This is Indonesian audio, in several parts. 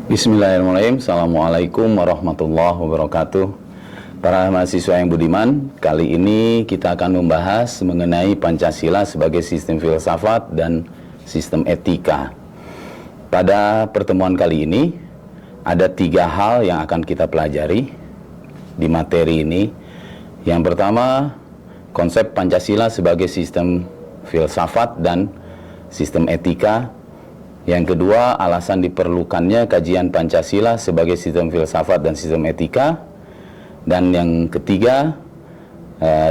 Bismillahirrahmanirrahim. Assalamualaikum warahmatullahi wabarakatuh. Para mahasiswa yang budiman, kali ini kita akan membahas mengenai Pancasila sebagai sistem filsafat dan sistem etika. Pada pertemuan kali ini, ada 3 hal yang akan kita pelajari di materi ini. Yang pertama, konsep Pancasila sebagai sistem filsafat dan sistem etika. Yang kedua, alasan diperlukannya kajian Pancasila sebagai sistem filsafat dan sistem etika. Dan yang ketiga,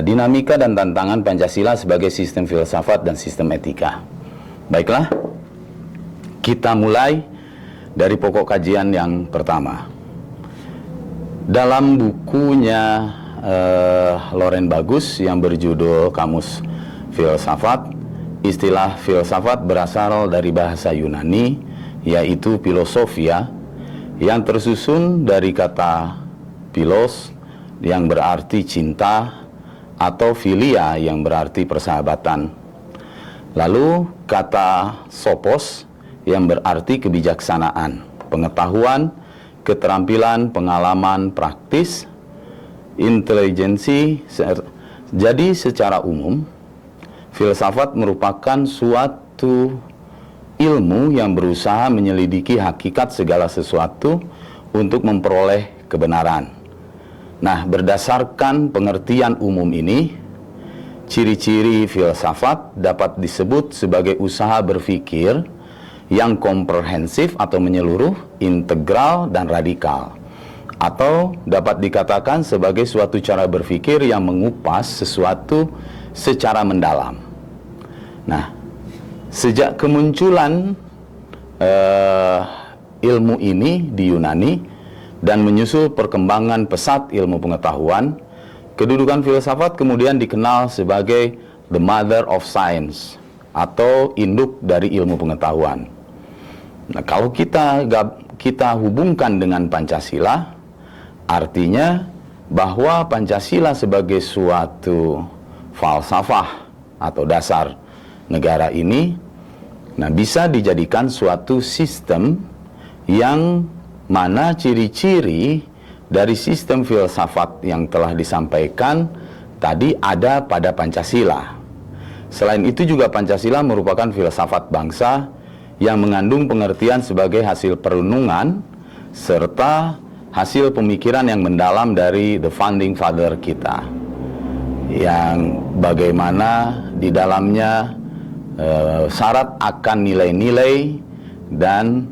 dinamika dan tantangan Pancasila sebagai sistem filsafat dan sistem etika. Baiklah, kita mulai dari pokok kajian yang pertama. Dalam bukunya Loren Bagus yang berjudul Kamus Filsafat, istilah filsafat berasal dari bahasa Yunani, yaitu filosofia, yang tersusun dari kata philos yang berarti cinta atau philia yang berarti persahabatan. Lalu kata sophos yang berarti kebijaksanaan, pengetahuan, keterampilan, pengalaman praktis, intelijensi. Jadi secara umum, filsafat merupakan suatu ilmu yang berusaha menyelidiki hakikat segala sesuatu untuk memperoleh kebenaran. Nah, berdasarkan pengertian umum ini, ciri-ciri filsafat dapat disebut sebagai usaha berpikir yang komprehensif atau menyeluruh, integral, dan radikal. Atau dapat dikatakan sebagai suatu cara berpikir yang mengupas sesuatu secara mendalam. Nah, sejak kemunculan ilmu ini di Yunani dan menyusul perkembangan pesat ilmu pengetahuan, kedudukan filsafat kemudian dikenal sebagai the mother of science atau induk dari ilmu pengetahuan. Nah, kalau kita hubungkan dengan Pancasila, artinya bahwa Pancasila sebagai suatu falsafah atau dasar negara ini, nah, bisa dijadikan suatu sistem yang mana ciri-ciri dari sistem filsafat yang telah disampaikan tadi ada pada Pancasila. Selain itu juga Pancasila merupakan filsafat bangsa yang mengandung pengertian sebagai hasil perenungan serta hasil pemikiran yang mendalam dari the founding father kita, yang bagaimana di dalamnya syarat akan nilai-nilai dan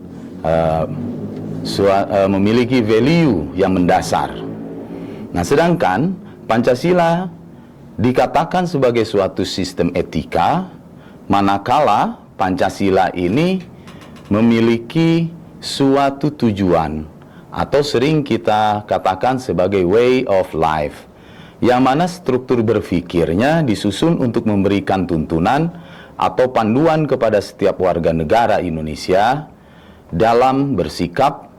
memiliki value yang mendasar. Nah, sedangkan Pancasila dikatakan sebagai suatu sistem etika, manakala Pancasila ini memiliki suatu tujuan atau sering kita katakan sebagai way of life, yang mana struktur berpikirnya disusun untuk memberikan tuntunan atau panduan kepada setiap warga negara Indonesia dalam bersikap,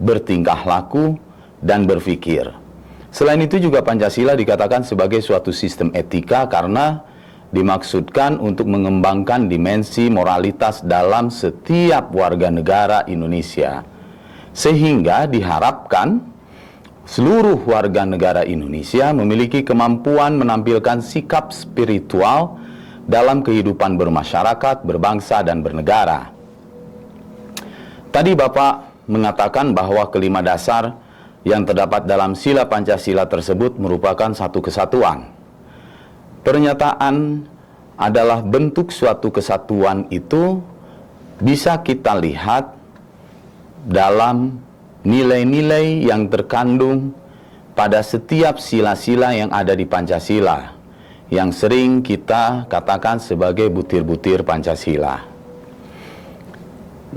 bertingkah laku, dan berpikir. Selain itu juga Pancasila dikatakan sebagai suatu sistem etika karena dimaksudkan untuk mengembangkan dimensi moralitas dalam setiap warga negara Indonesia, sehingga diharapkan seluruh warga negara Indonesia memiliki kemampuan menampilkan sikap spiritual dalam kehidupan bermasyarakat, berbangsa, dan bernegara. Tadi Bapak mengatakan bahwa kelima dasar yang terdapat dalam sila Pancasila tersebut merupakan satu kesatuan. Pernyataan adalah bentuk suatu kesatuan itu bisa kita lihat dalam nilai-nilai yang terkandung pada setiap sila-sila yang ada di Pancasila, yang sering kita katakan sebagai butir-butir Pancasila.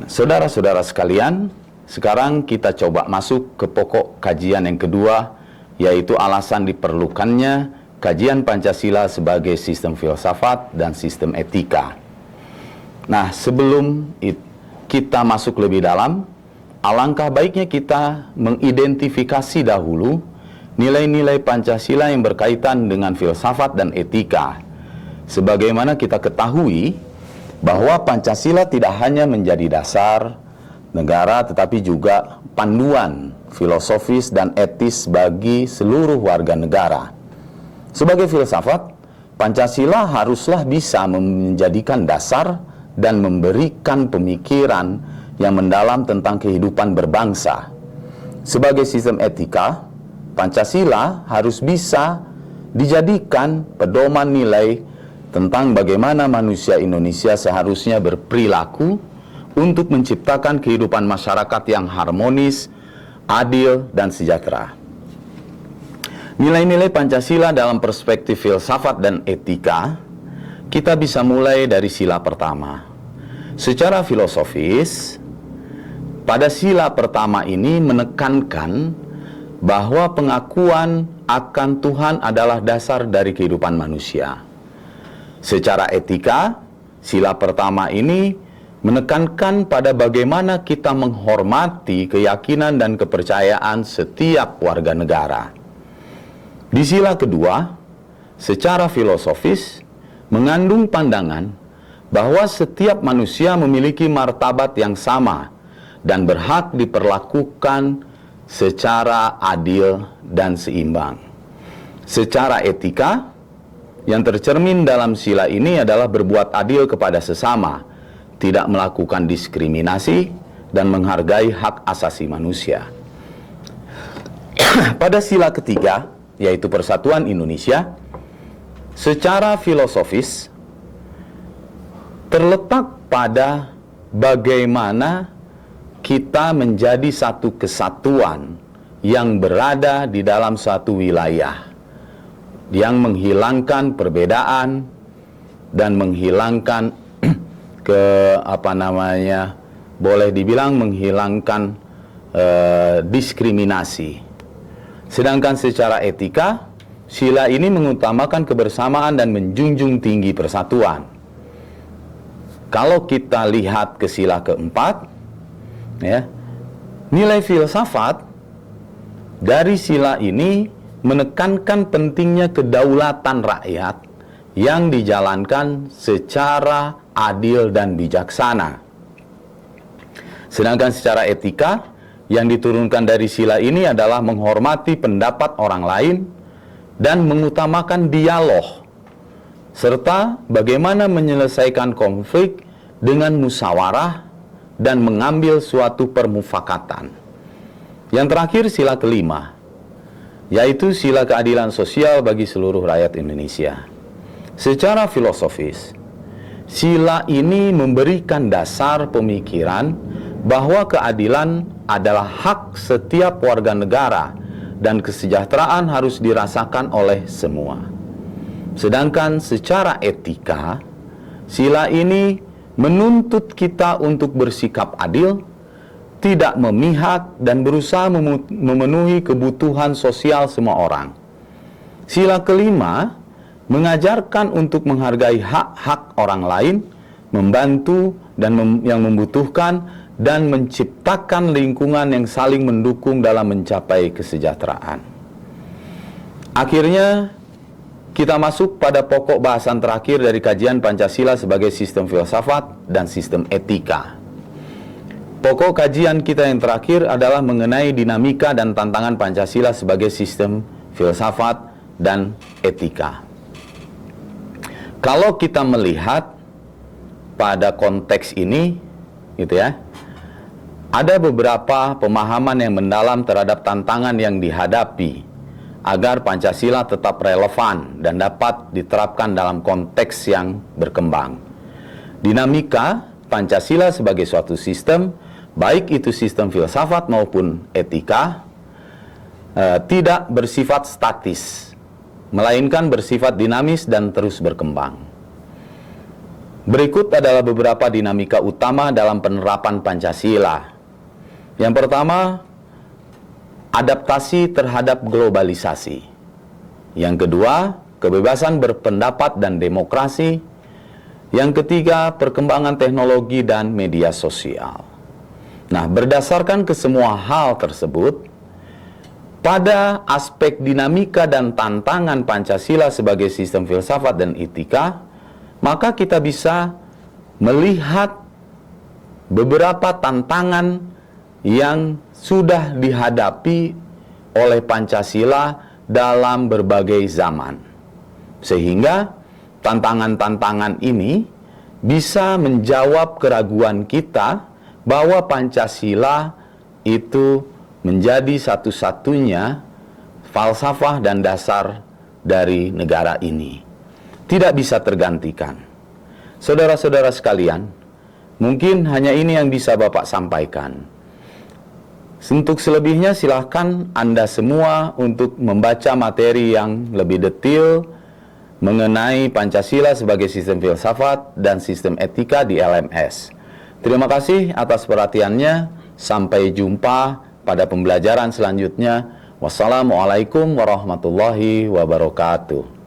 Saudara-saudara sekalian, sekarang kita coba masuk ke pokok kajian yang kedua, yaitu alasan diperlukannya kajian Pancasila sebagai sistem filsafat dan sistem etika. Nah, sebelum kita masuk lebih dalam, alangkah baiknya kita mengidentifikasi dahulu nilai-nilai Pancasila yang berkaitan dengan filsafat dan etika. Sebagaimana kita ketahui bahwa Pancasila tidak hanya menjadi dasar, negara, tetapi juga panduan filosofis dan etis bagi seluruh warga negara. Sebagai filsafat, Pancasila haruslah bisa menjadikan dasar dan memberikan pemikiran yang mendalam tentang kehidupan berbangsa. Sebagai sistem etika, Pancasila harus bisa dijadikan pedoman nilai tentang bagaimana manusia Indonesia seharusnya berperilaku untuk menciptakan kehidupan masyarakat yang harmonis, adil, dan sejahtera. Nilai-nilai Pancasila dalam perspektif filsafat dan etika, kita bisa mulai dari sila pertama. Secara filosofis, pada sila pertama ini menekankan bahwa pengakuan akan Tuhan adalah dasar dari kehidupan manusia. Secara etika, sila pertama ini menekankan pada bagaimana kita menghormati keyakinan dan kepercayaan setiap warga negara. Di sila kedua, secara filosofis, mengandung pandangan bahwa setiap manusia memiliki martabat yang sama dan berhak diperlakukan secara adil dan seimbang. Secara etika, yang tercermin dalam sila ini adalah berbuat adil kepada sesama, tidak melakukan diskriminasi, dan menghargai hak asasi manusia. Pada sila ketiga, yaitu Persatuan Indonesia, secara filosofis terletak pada bagaimana kita menjadi satu kesatuan yang berada di dalam satu wilayah, yang menghilangkan perbedaan dan menghilangkan boleh dibilang menghilangkan diskriminasi. Sedangkan secara etika, sila ini mengutamakan kebersamaan dan menjunjung tinggi persatuan. Kalau kita lihat ke sila keempat, ya, nilai filsafat dari sila ini menekankan pentingnya kedaulatan rakyat yang dijalankan secara adil dan bijaksana. Sedangkan secara etika, yang diturunkan dari sila ini adalah menghormati pendapat orang lain dan mengutamakan dialog, serta bagaimana menyelesaikan konflik dengan musyawarah dan mengambil suatu permufakatan. Yang terakhir, sila kelima, yaitu sila keadilan sosial bagi seluruh rakyat Indonesia. Secara filosofis, sila ini memberikan dasar pemikiran bahwa keadilan adalah hak setiap warga negara dan kesejahteraan harus dirasakan oleh semua. Sedangkan secara etika, sila ini menuntut kita untuk bersikap adil, tidak memihak, dan berusaha memenuhi kebutuhan sosial semua orang. Sila kelima mengajarkan untuk menghargai hak-hak orang lain, membantu dan yang membutuhkan, dan menciptakan lingkungan yang saling mendukung dalam mencapai kesejahteraan. Akhirnya, kita masuk pada pokok bahasan terakhir dari kajian Pancasila sebagai sistem filsafat dan sistem etika. Pokok kajian kita yang terakhir adalah mengenai dinamika dan tantangan Pancasila sebagai sistem filsafat dan etika. Kalau kita melihat pada konteks ini, gitu ya, ada beberapa pemahaman yang mendalam terhadap tantangan yang dihadapi agar Pancasila tetap relevan dan dapat diterapkan dalam konteks yang berkembang. Dinamika Pancasila sebagai suatu sistem, baik itu sistem filsafat maupun etika, tidak bersifat statis, melainkan bersifat dinamis dan terus berkembang. Berikut adalah beberapa dinamika utama dalam penerapan Pancasila. Yang pertama, adaptasi terhadap globalisasi. Yang kedua, kebebasan berpendapat dan demokrasi. Yang ketiga, perkembangan teknologi dan media sosial. Nah, berdasarkan kesemua hal tersebut, pada aspek dinamika dan tantangan Pancasila sebagai sistem filsafat dan etika, maka kita bisa melihat beberapa tantangan yang sudah dihadapi oleh Pancasila dalam berbagai zaman. Sehingga tantangan-tantangan ini bisa menjawab keraguan kita bahwa Pancasila itu menjadi satu-satunya falsafah dan dasar dari negara ini. Tidak bisa tergantikan. Saudara-saudara sekalian, mungkin hanya ini yang bisa Bapak sampaikan. Untuk selebihnya silahkan Anda semua untuk membaca materi yang lebih detail mengenai Pancasila sebagai sistem filsafat dan sistem etika di LMS. Terima kasih atas perhatiannya. Sampai jumpa pada pembelajaran selanjutnya. Wassalamualaikum warahmatullahi wabarakatuh.